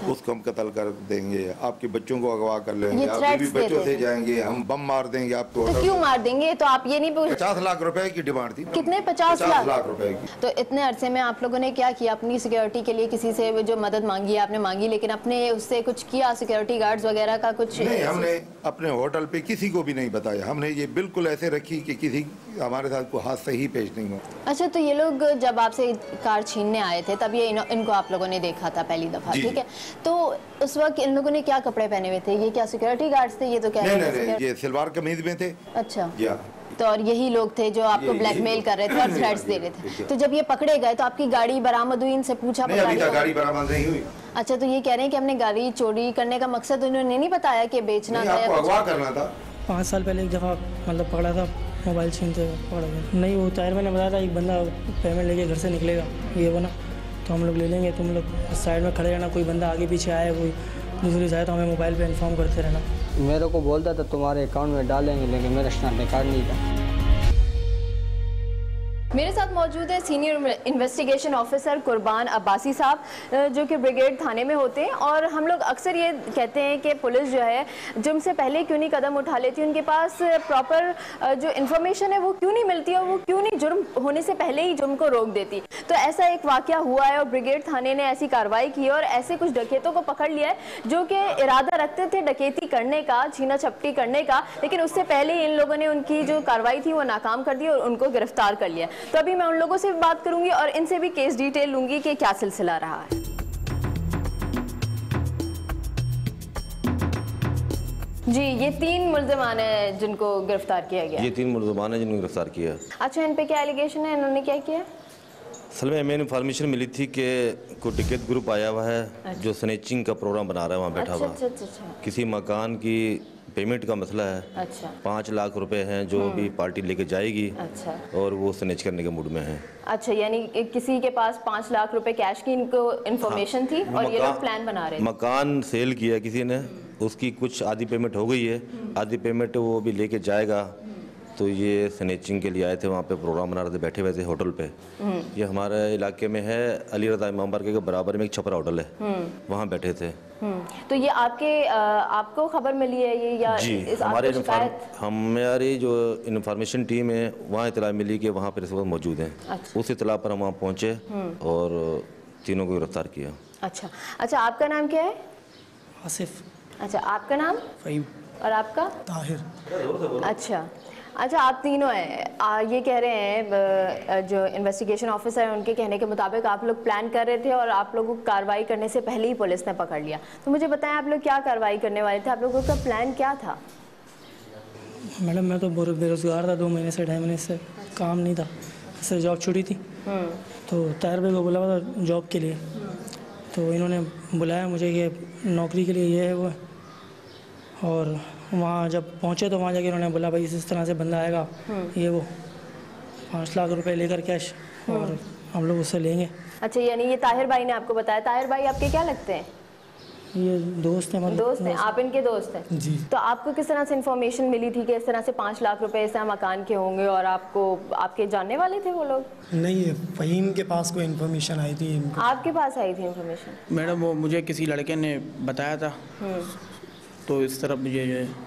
उसको हम कत्ल कर देंगे, आपके बच्चों को अगवा कर लेंगे, आप बीवी बच्चों से जाएंगे, हम बम मार देंगे आपको। तो क्यों मार देंगे? तो आप ये नहीं पूछ। 50 लाख रुपए की डिमांड थी। कितने? 50 लाख रुपए की। तो इतने अरसे में आप लोगों ने क्या किया? अपनी सिक्योरिटी के लिए किसी से जो मदद मांगी है आपने मांगी, लेकिन अपने उससे कुछ किया? सिक्योरिटी गार्ड्स वगैरह का कुछ नहीं, हमने अपने होटल पे किसी को भी नहीं बताया। हमने ये बिल्कुल ऐसे रखी कि किसी हमारे साथ को हाथ से ही पेश नहीं हो। अच्छा, तो ये लोग जब आपसे कार छीनने आए थे तब ये इनको आप लोगों ने देखा था पहली दफा, ठीक है? तो उस वक्त इन लोगों ने क्या कपड़े पहने हुए थे? ये क्या सिक्योरिटी गार्ड्स थे? ये तो कह रहे हैं ये सलवार कमीज में थे। अच्छा, तो और यही लोग थे जो आपको ब्लैकमेल कर रहे थे और थ्रेट्स दे रहे थे। तो जब ये पकड़े गए तो आपकी गाड़ी बरामद हुई? इनसे पूछा? नहीं, अभी तक गाड़ी बरामद नहीं हुई। अच्छा, तो ये कह रहे हैं कि हमने गाड़ी चोरी करने का मकसद उन्होंने नहीं बताया कि बेचना था या अगवा करना था। 5 साल पहले एक दफ़ा मतलब पकड़ा था, मोबाइल छीनते हुए पकड़ा गया। नहीं, वो ताहिर मैंने बताया था एक बंदा पेमेंट लेके घर से निकलेगा, ये बना तो हम लोग ले लेंगे, तुम लोग साइड में खड़े रहना, कोई बंदा आगे पीछे आए, कोई दूसरी जाए तो हमें मोबाइल पे इन्फॉर्म करते रहना। मेरे को बोलता था तुम्हारे अकाउंट में डालेंगे, लेकिन मेरा स्टैंड कार्ड नहीं था। मेरे साथ मौजूद है सीनियर इन्वेस्टिगेशन ऑफिसर कुर्बान अब्बासी साहब, जो कि ब्रिगेड थाने में होते हैं। और हम लोग अक्सर ये कहते हैं कि पुलिस जो है जुर्म से पहले क्यों नहीं कदम उठा लेती, उनके पास प्रॉपर जो इन्फॉर्मेशन है वो क्यों नहीं मिलती और वो क्यों नहीं जुर्म होने से पहले ही जुर्म को रोक देती। तो ऐसा एक वाकया हुआ है और ब्रिगेड थाने ने ऐसी कार्रवाई की और ऐसे कुछ डकैतों को पकड़ लिया है जो कि इरादा रखते थे डकैती करने का, छीना झपटी करने का, लेकिन उससे पहले ही इन लोगों ने उनकी जो कार्रवाई थी वो नाकाम कर दी और उनको गिरफ्तार कर लिया। तो अभी मैं उन लोगों से भी बात करूंगी और इनसे भी केस डिटेल लूंगी कि क्या सिलसिला रहा है। जी, ये 3 मुल्ज़िमान हैं जिनको गिरफ्तार किया गया। ये 3 मुल्ज़िमान हैं जिनको गिरफ्तार किया। अच्छा, इन पे क्या एलिगेशन है? इन्होंने क्या किया? असल में हमें इन्फॉर्मेशन मिली थी कि कोई डकैत ग्रुप आया हुआ है। अच्छा। जो स्नैचिंग का प्रोग्राम बना रहा है वहाँ बैठा हुआ। अच्छा। किसी मकान की पेमेंट का मसला है। अच्छा। 5 लाख रुपए हैं जो भी पार्टी लेके जाएगी। अच्छा। और वो स्नैच करने के मूड में है। अच्छा, यानी किसी के पास 5 लाख रुपए कैश की इनको इन्फॉर्मेशन थी और ये लोग प्लान बना रहे थे। मकान सेल किया किसी ने, उसकी कुछ आधी पेमेंट हो गई है, आधी पेमेंट वो भी लेके जाएगा। तो ये स्नैचिंग के लिए आए थे, वहाँ पे प्रोग्राम बना रहे थे, बैठे हुए थे होटल पे। ये हमारे इलाके में है, अली रज़ा इमाम बारगाह के बराबर में एक छपरा होटल है, वहाँ बैठे थे। तो ये आपको खबर मिली है ये या जी, हमारी जो इन्फॉर्मेशन टीम है वहाँ इतला मिली कि वहाँ पर इस वक्त मौजूद हैं। अच्छा। उस इतला पर हम वहाँ पहुँचे और तीनों को गिरफ्तार किया। अच्छा, आपका नाम क्या है? आसिफ। अच्छा, आपका नाम? फ़हीम। और आपका? ताहिर। अच्छा, आप तीनों हैं। ये कह रहे हैं जो इन्वेस्टिगेशन ऑफिसर है उनके कहने के मुताबिक आप लोग प्लान कर रहे थे और आप लोगों को कार्रवाई करने से पहले ही पुलिस ने पकड़ लिया। तो मुझे बताएं, आप लोग क्या कार्रवाई करने वाले थे? आप लोगों का प्लान क्या था? मैडम, मैं तो बेरोज़गार था, 2 महीने से 2.5 महीने से काम नहीं था, इससे जॉब छुट्टी थी। तो ताहिर भाई को बुलाया था जॉब के लिए, तो इन्होंने बुलाया मुझे कि नौकरी के लिए ये है वो। और वहाँ जब पहुँचे तो वहाँ जाके उन्होंने बोला भाई इस तरह से बंदा आएगा, ये वो 5 लाख रुपए लेकर कैश, और हम लोग उससे लेंगे। अच्छा, यानी ये ताहिर भाई ने आपको बताया। ताहिर भाई आपके क्या लगते हैं? ये दोस्त हैं। दोस्त हैं? आप इनके दोस्त हैं? जी। तो आपको किस तरह से इन्फॉर्मेशन मिली थी कि इस तरह से 5 लाख रुपए इस मकान के होंगे और आपके जानने वाले थे वो लोग? नहीं, फ़हीम के पास कोई इन्फॉर्मेशन आई थी। आपके पास आई थी इन्फॉर्मेशन? मैडम, वो मुझे किसी लड़के ने बताया था, तो इस तरह मुझे जो है।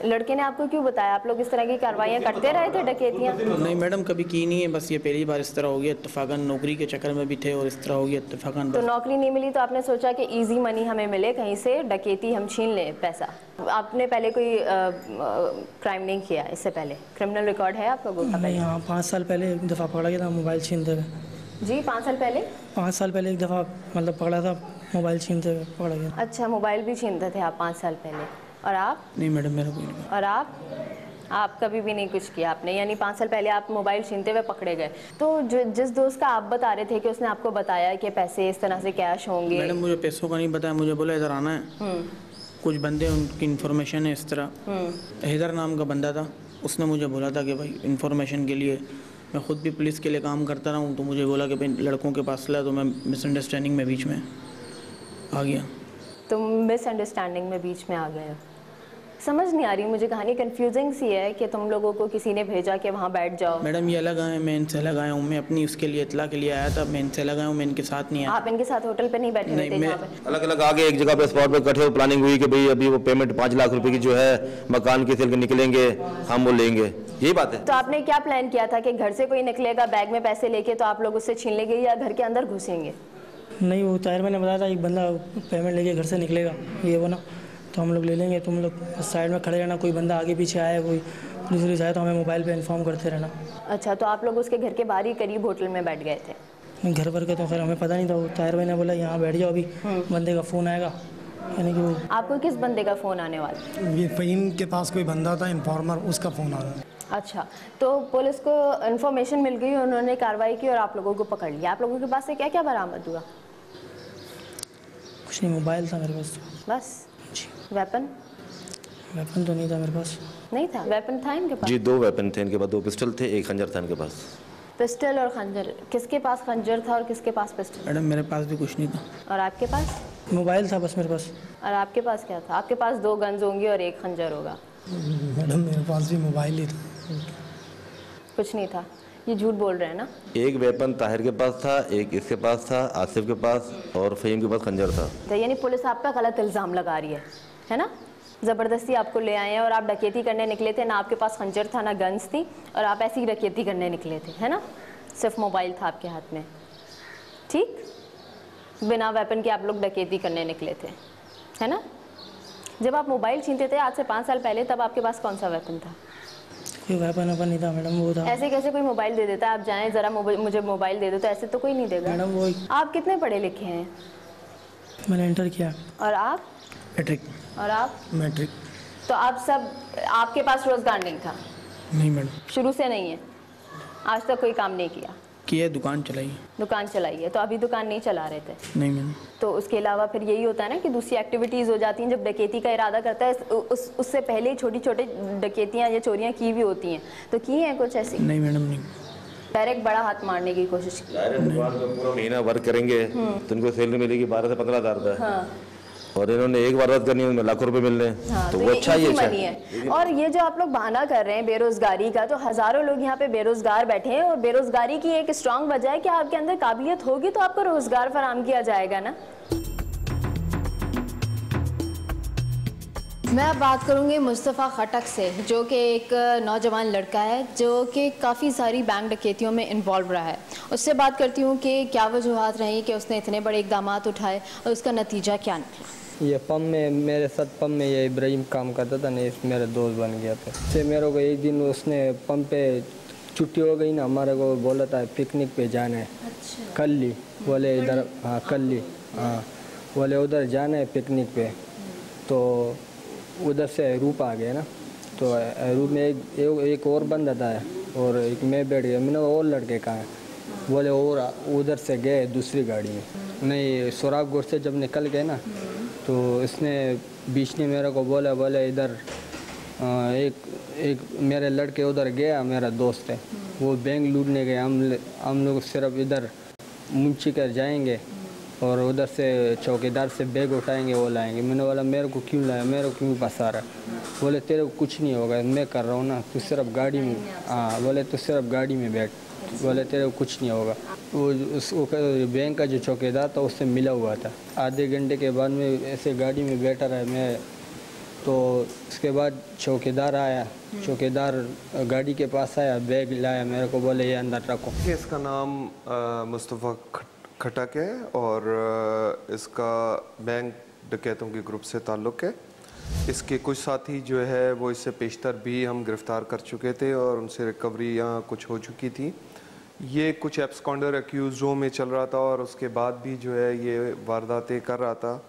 लड़के ने आपको क्यों बताया? आप लोग इस तरह की कार्रवाइयाँ करते रहे थे, डकैतियाँ? नहीं मैडम, कभी की नहीं है, बस ये पहली बार इस तरह हो गया इत्तेफाकन। नौकरी के चक्कर में भी थे और इस तरह हो गया इत्तेफाकन। तो नौकरी नहीं मिली तो आपने सोचा कि इजी मनी हमें मिले, कहीं से डकैती हम छीन लें पैसा। आपने पहले कोई क्राइम नहीं किया? इससे पहले क्रिमिनल रिकॉर्ड है आप लोगों का? नहीं, हाँ, 5 साल पहले एक दफ़ा पकड़ा गया था मोबाइल छीनते हुए। जी, 5 साल पहले? 5 साल पहले एक दफ़ा मतलब पकड़ा था, मोबाइल छीनते हुए पकड़ा गया। अच्छा, मोबाइल भी छीनते थे आप 5 साल पहले? और आप? नहीं मैडम, मेरा कोई नहीं। और आप कभी भी नहीं कुछ किया आपने? यानी 5 साल पहले आप मोबाइल छीनते हुए पकड़े गए। तो जिस दोस्त का आप बता रहे थे कि उसने आपको बताया कि पैसे इस तरह से कैश होंगे? मैडम, मुझे पैसों का नहीं बताया, मुझे बोला इधर आना है। कुछ बंदे, उनकी इन्फॉर्मेशन है इस तरह। हैदर नाम का बंदा था, उसने मुझे बोला था कि भाई इन्फॉर्मेशन के लिए, मैं ख़ुद भी पुलिस के लिए काम करता रहा हूँ, तो मुझे बोला कि भाई लड़कों के पास ला, तो मैं मिसअंडरस्टैंडिंग में बीच में आ गया। तो मिसअंडरस्टैंडिंग में बीच में आ गए? समझ नहीं आ रही मुझे कहानी, कंफ्यूजिंग सी है कि तुम लोगों को किसी ने भेजा कि वहाँ बैठ जाओ। मैडम ये अलग आए, मैं इनसे अलग आया हूँ, मैं अपनी उसके लिए इतला के लिए आया था, मैं इनसे अलग आया हूँ, मैं इनके साथ नहीं आया। आप इनके साथ होटल पे नहीं बैठे हुए थे? जहाँ पे अलग अलग आगे एक जगह पे स्पॉट पे इकट्ठे प्लानिंग हुई कि भाई अभी वो पेमेंट 5 लाख रुपए की जो है मकान के सेल के निकलेंगे, हम वो लेंगे, यही बात है। तो आपने क्या प्लान किया था कि घर से कोई निकलेगा बैग में पैसे लेके तो आप लोग उससे छीन लेंगे या घर के अंदर घुसेंगे? नहीं, वो ताहिर मैंने बताया था एक बंदा पेमेंट लेके घर से निकलेगा, ये वो ना, तो हम लोग ले लेंगे, तुम लोग साइड में खड़े रहना, कोई बंदा आगे पीछे आए, कोई पुलिस आए तो हमें मोबाइल पे इन्फॉर्म करते रहना। अच्छा, तो आप लोग उसके घर के बाहर ही करीब होटल में बैठ गए थे? घर पर के तो खैर हमें पता नहीं था, वो ताहिर भाई ने बोला यहाँ बैठ जाओ, अभी बंदे का फ़ोन आएगा, यानी कि वो। आपको किस बंदे का फ़ोन आने वाला? ये फ़हीम के पास कोई बंदा था इन्फॉर्मर, उसका फ़ोन आ रहा है। अच्छा, तो पुलिस को इन्फॉर्मेशन मिल गई, उन्होंने कार्रवाई की और आप लोगों को पकड़ लिया। आप लोगों के पास से क्या क्या बरामद हुआ? कुछ नहीं, मोबाइल था मेरे पास। बस? जी। वेपन? वेपन तो नहीं था मेरे पास। नहीं था? वेपन था इनके पास? जी 2 वेपन थे इनके पास, 2 पिस्टल थे, 1 खंजर था इनके पास। पिस्टल और खंजर, किसके पास खंजर था और किसके पास पिस्टल? मैडम मेरे पास भी कुछ नहीं था। और आपके पास? मोबाइल था बस मेरे पास। और आपके पास क्या था? आपके पास 2 गन्स होंगी और 1 खंजर होगा। मैडम मेरे पास भी मोबाइल ही था। कुछ नहीं था, ये झूठ बोल रहे हैं ना? एक वेपन ताहिर के पास था, एक इसके पास था, आसिफ के पास, और फ़हीम के पास खंजर था। तो यानी पुलिस आप पे गलत इल्ज़ाम लगा रही है ना? ज़बरदस्ती आपको ले आए हैं और आप डकैती करने निकले थे, ना आपके पास खंजर था ना गन्स थी, और आप ऐसी डकैती करने निकले थे, है ना? सिर्फ मोबाइल था आपके हाथ में, ठीक? बिना वेपन के आप लोग डकैती करने निकले थे, है ना? जब आप मोबाइल छीनते थे आज से 5 साल पहले, तब आपके पास कौन सा वेपन था? कोई वेपन नहीं था मैडम, वो था। ऐसे कैसे कोई मोबाइल दे देता है? आप जाएं ज़रा मुझे मोबाइल दे दो, तो ऐसे तो कोई नहीं देगा मैडम। वो आप कितने पढ़े लिखे हैं? मैंने इंटर किया। और आप? मैट्रिक। और आप? मैट्रिक। तो आप सब, आपके पास रोज़गार नहीं था? नहीं मैडम। शुरू से नहीं है? आज तक कोई काम नहीं किया? किया, दुकान चलाई। दुकान चलाई है, तो अभी दुकान नहीं चला रहे थे? नहीं मैडम। तो उसके अलावा फिर यही होता है ना कि दूसरी एक्टिविटीज़ हो जाती हैं। जब डकैती का इरादा करता है उससे पहले ही छोटी छोटी डकैतियाँ या चोरियाँ की भी होती हैं, तो की हैं कुछ ऐसी? नहीं मैडम नहीं। डायरेक्ट बड़ा हाथ मारने की कोशिश की? दुकान पे पूरा महीना वर्क करेंगे तो उनको सैलरी मिलेगी 12 से 15 हज़ार रुपये। हाँ। और इन्होंने एक बार करनी है, उनमें लाखों रुपए मिल रहे हैं। हाँ, तो वो अच्छा ही अच्छा है। और ये जो आप लोग बहाना कर रहे हैं बेरोजगारी का, तो हजारों लोग यहाँ पे बेरोजगार बैठे हैं, और बेरोजगारी की एक स्ट्रांग वजह है कि आपके अंदर काबिलियत होगी तो आपको रोजगार फराहम किया जाएगा ना। मैं अब बात करूंगी मुस्तफ़ा खटक से, जो कि एक नौजवान लड़का है जो कि काफ़ी सारी बैंक डकैतियों में इन्वॉल्व रहा है। उससे बात करती हूँ कि क्या वजूहात रही कि उसने इतने बड़े इक़दाम उठाए और उसका नतीजा क्या निकला। ये पम में, मेरे साथ पम में ये इब्राहिम काम करता था, नहीं मेरा दोस्त बन गया था। से मेरे को एक दिन उसने पम पे छुट्टी हो गई ना, हमारे को बोला था पिकनिक पे जाना है। अच्छा। कल्ली बोले इधर, हाँ कल्ली, हाँ बोले उधर जाना है पिकनिक पे। तो उधर से रूप आ गया ना, तो रूप में एक और बंदा था और एक मैं बैठ गया। मैंने और लड़के कहा है, बोले और उधर से गए दूसरी गाड़ी में। नहीं सुरागपुर से जब निकल गए ना, तो इसने बीच ने मेरे को बोला इधर एक मेरे लड़के उधर गया, मेरा दोस्त है वो बैंक लूटने गए, हम लोग सिर्फ इधर मुंशी कर जाएंगे और उधर से चौकीदार से बैग उठाएंगे, वो लाएंगे। मैंने बोला मेरे को क्यों लाया, मेरे को क्यों फंसा रहा है? बोले तेरे को कुछ नहीं होगा, मैं कर रहा हूँ ना, तू सिर्फ गाड़ी में, हाँ बोले तू सिर्फ गाड़ी में बैठ, बोले तेरे को कुछ नहीं होगा। वो उसको बैंक का जो चौकीदार था उससे मिला हुआ था। आधे घंटे के बाद में ऐसे गाड़ी में बैठा रहा मैं, तो उसके बाद चौकीदार आया, चौकीदार गाड़ी के पास आया, बैग लाया, मेरे को बोले ये अंदर रखो। इसका नाम मुस्तफ़ा खटक है और इसका बैंक डकैतों के ग्रुप से ताल्लुक़ है। इसके कुछ साथी जो है वो इससे पेशतर भी हम गिरफ़्तार कर चुके थे और उनसे रिकवरी यहाँ कुछ हो चुकी थी। ये कुछ एब्सकॉन्डर एक्यूज़ों में चल रहा था और उसके बाद भी जो है ये वारदातें कर रहा था।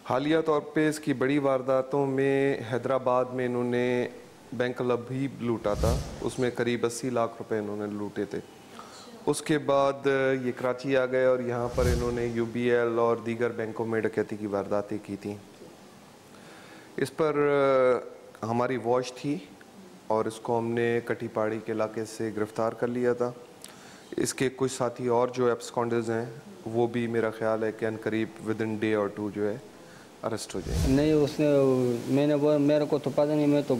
हालिया तौर पे इसकी बड़ी वारदातों में हैदराबाद में इन्होंने बैंक क्लब भी लूटा था, उसमें करीब 80 लाख रुपए इन्होंने लूटे थे। उसके बाद ये कराची आ गए और यहाँ पर इन्होंने UBL और दीगर बैंकों में डकैती की वारदातें की थी। इस पर हमारी वॉच थी और इसको हमने कटी पहाड़ी के इलाके से गिरफ़्तार कर लिया था। इसके कुछ साथी और जो एब्सकॉन्डर्स हैं वो भी मेरा ख्याल है कि अनकरीब विद इन डे और 2 जो है अरेस्ट हो जाएंगे? नहीं, उसने मैंने बोला मेरे को तो पता नहीं, मैं तो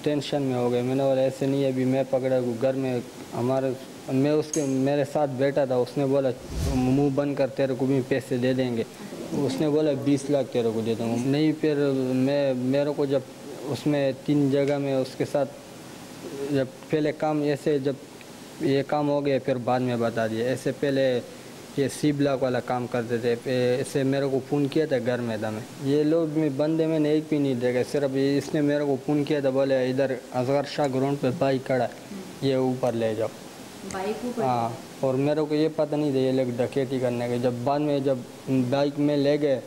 टेंशन में हो गया। मैंने बोला ऐसे नहीं, अभी मैं पकड़ा घर में हमारे, मैं उसके मेरे साथ बैठा था। उसने बोला मुंह बंद कर, तेरे को भी पैसे दे देंगे। उसने बोला 20 लाख तेरे को दे दूँगा। नहीं, फिर मेरे को जब उसमें 3 जगह में उसके साथ जब पहले काम ऐसे, जब ये काम हो गया फिर बाद में बता दिया। ऐसे पहले ये C ब्लॉक वाला काम करते थे, ऐसे मेरे को फ़ोन किया था घर में था मैं। ये लोग में बंदे मैंने एक भी नहीं देखा, सिर्फ इसने मेरे को फ़ोन किया था, बोले इधर असगर शाह ग्राउंड पे बाइक खड़ा है, ये ऊपर ले जाओ बाइक ऊपर। हाँ, और मेरे को ये पता नहीं था ये लोग डकैती करने के। जब बाद में जब बाइक में ले गए,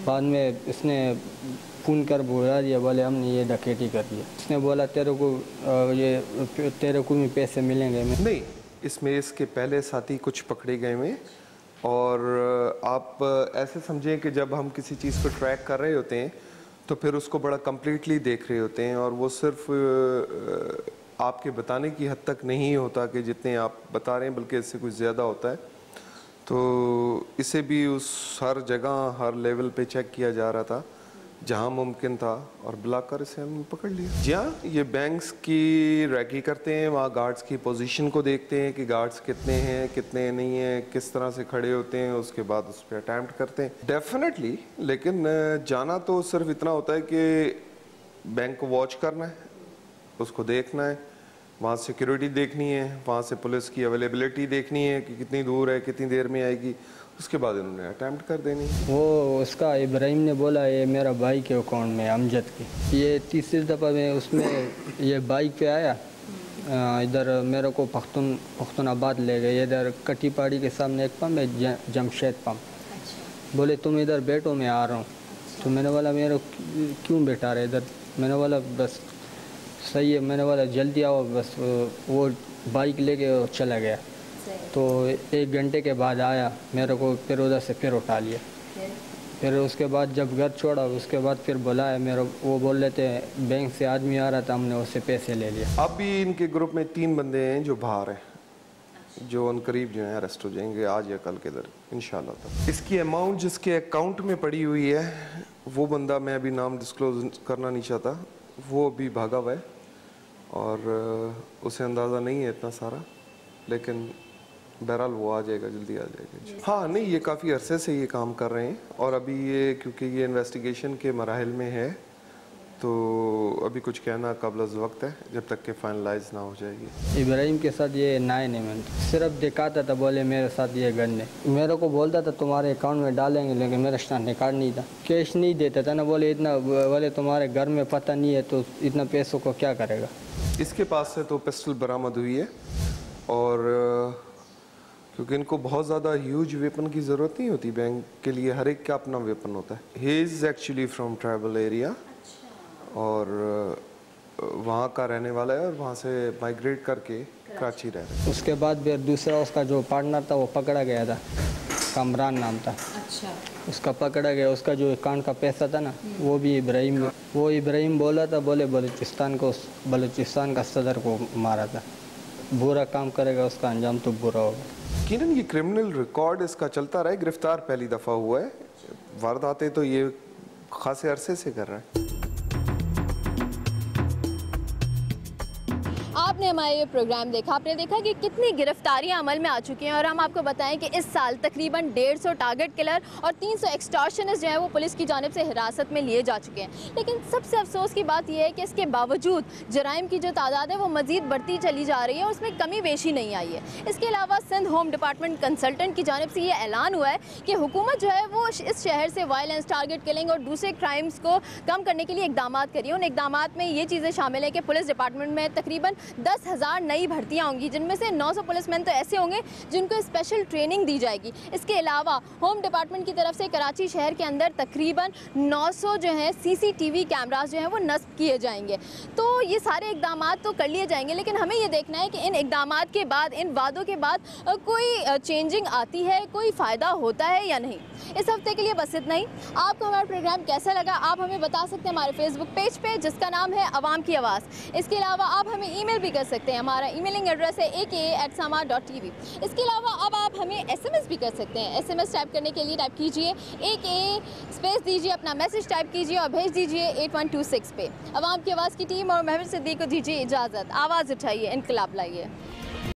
बाद में इसने फ़ोन कर बुला दिया, बोले हमने ये डकैती कर दिया। इसने बोला तेरे को भी पैसे मिलेंगे। नहीं, इसमें इसके पहले साथी कुछ पकड़े गए हैं। और आप ऐसे समझें कि जब हम किसी चीज़ को ट्रैक कर रहे होते हैं तो फिर उसको बड़ा कम्प्लीटली देख रहे होते हैं, और वो सिर्फ आपके बताने की हद तक नहीं होता कि जितने आप बता रहे हैं, बल्कि इससे कुछ ज़्यादा होता है। तो इसे भी उस हर जगह हर लेवल पे चेक किया जा रहा था जहां मुमकिन था, और बुलाकर इसे हमने पकड़ लिया। जी हाँ, ये बैंक्स की रैकी करते हैं, वहाँ गार्ड्स की पोजीशन को देखते हैं कि गार्ड्स कितने हैं कितने नहीं हैं, किस तरह से खड़े होते हैं, उसके बाद उस पर अटैम्प्ट करते हैं डेफिनेटली। लेकिन जाना तो सिर्फ इतना होता है कि बैंक को वॉच करना है, उसको देखना है, वहाँ सिक्योरिटी देखनी है, वहाँ से पुलिस की अवेलेबिलिटी देखनी है कि कितनी दूर है, कितनी देर में आएगी, उसके बाद इन्होंने अटैम्प्ट कर देनी। वो उसका इब्राहिम ने बोला ये मेरा बाइक के अकाउंट में अमजद की। ये तीसरी दफ़ा मैं उसमें ये बाइक पे आया, इधर मेरे को पख्तूनाबाद ले गए। इधर कटी पहाड़ी के सामने एक पंप है, जमशेद पंप। बोले तुम इधर बैठो, मैं आ रहा हूँ। तो मैंने बोला मेरे क्यों बैठा रहे इधर? मैंने बोला बस सही है, मैंने बोला जल्दी आओ बस। वो बाइक लेके चला गया। तो 1 घंटे के बाद आया, मेरे को फिर उधर से फिर उठा लिया। फिर उसके बाद जब घर छोड़ा, उसके बाद फिर बुलाया मेरे, वो बोल रहे थे बैंक से आदमी आ रहा था, हमने उससे पैसे ले लिए। अब भी इनके ग्रुप में 3 बंदे हैं जो बाहर हैं, जो उनकरीब जो हैं अरेस्ट हो जाएंगे आज या कल के दर इंशाल्लाह। इसकी अमाउंट जिसके अकाउंट में पड़ी हुई है, वो बंदा मैं अभी नाम डिस्क्लोज करना नहीं चाहता, वो अभी भागा हुआ है और उसे अंदाज़ा नहीं है इतना सारा, लेकिन बहरहाल वो आ जाएगा, जल्दी आ जाएगा। हाँ नहीं, ये काफ़ी अरसे से ये काम कर रहे हैं, और अभी ये क्योंकि ये इन्वेस्टिगेशन के मराहिल में है, तो अभी कुछ कहना कबल वक्त है जब तक कि फाइनलाइज ना हो जाएगी। इब्राहिम के साथ ये नाए नहीं, सिर्फ दिखाता था, बोले मेरे साथ ये गन है। मेरे को बोलता था तुम्हारे अकाउंट में डालेंगे, लेकिन मेरा स्टैंड कार्ड नहीं था, कैश नहीं देता था ना। बोले इतना, बोले तुम्हारे घर में पता नहीं है तो इतना पैसों को क्या करेगा। इसके पास से तो पिस्टल बरामद हुई है, और क्योंकि इनको बहुत ज़्यादा ह्यूज वेपन की ज़रूरत नहीं होती बैंक के लिए, हर एक का अपना वेपन होता है। He is actually from tribal area, और वहाँ का रहने वाला है, और वहाँ से माइग्रेट करके कराची रह रहा है। उसके बाद फिर दूसरा उसका जो पार्टनर था वो पकड़ा गया था, कमरान नाम था। अच्छा, उसका पकड़ा गया, उसका जो अकाउंट का पैसा था ना, वो भी इब्राहिम बोला था, बोले बलूचिस्तान का सदर को मारा था। बुरा काम करेगा उसका अंजाम तो बुरा होगा। यकीनन ये क्रिमिनल रिकॉर्ड इसका चलता रहा है, गिरफ्तार पहली दफ़ा हुआ है, वारदातें तो ये खासे अरसे से कर रहा है। आपने हमारा ये प्रोग्राम देखा, आपने देखा कि कितनी गिरफ्तारियां अमल में आ चुकी हैं, और हम आपको बताएं कि इस साल तकरीबन 150 टारगेट किलर और 300 एक्सटॉर्शनिस्ट जो है वो पुलिस की जानिब से हिरासत में लिए जा चुके हैं। लेकिन सबसे अफसोस की बात यह है कि इसके बावजूद जराइम की जो तादाद है वो मज़ीद बढ़ती चली जा रही है, और उसमें कमी बेशी नहीं आई है। इसके अलावा सिंध होम डिपार्टमेंट कंसल्टेंट की जानिब से ये ऐलान हुआ है कि हुकूमत जो है वो इस शहर से वायलेंस, टारगेट किलिंग और दूसरे क्राइम्स को कम करने के लिए इकदाम करिए। उन इकदाम में ये चीज़ें शामिल हैं कि पुलिस डिपार्टमेंट में तकरीबन 10,000 नई भर्तियां होंगी, जिनमें से 900 पुलिसमैन तो ऐसे होंगे जिनको स्पेशल ट्रेनिंग दी जाएगी। इसके अलावा होम डिपार्टमेंट की तरफ से कराची शहर के अंदर तकरीबन 900 जो है CCTV कैमरास जो हैं वो नस्ब किए जाएंगे। तो ये सारे इकदाम तो कर लिए जाएंगे, लेकिन हमें ये देखना है कि इन इकदाम के बाद, इन वादों के बाद कोई चेंजिंग आती है, कोई फ़ायदा होता है या नहीं। इस हफ्ते के लिए बस इतना ही। आपको हमारा प्रोग्राम कैसा लगा आप हमें बता सकते हैं हमारे फेसबुक पेज पे, जिसका नाम है अवाम की आवाज़। इसके अलावा आप हमें ईमेल भी कर सकते हैं। हमारा ईमेलिंग एड्रेस है aka@sama.tv। इसके अलावा अब आप हमें SMS भी कर सकते हैं। SMS टाइप करने के लिए टाइप कीजिए AKA स्पेस दीजिए, अपना मैसेज टाइप कीजिए और भेज दीजिए 8126 पे। अवाम की आवाज़ की टीम और महबूब सिद्दीक को दीजिए इजाज़त। आवाज़ उठाइए, इनकलाब लाइए।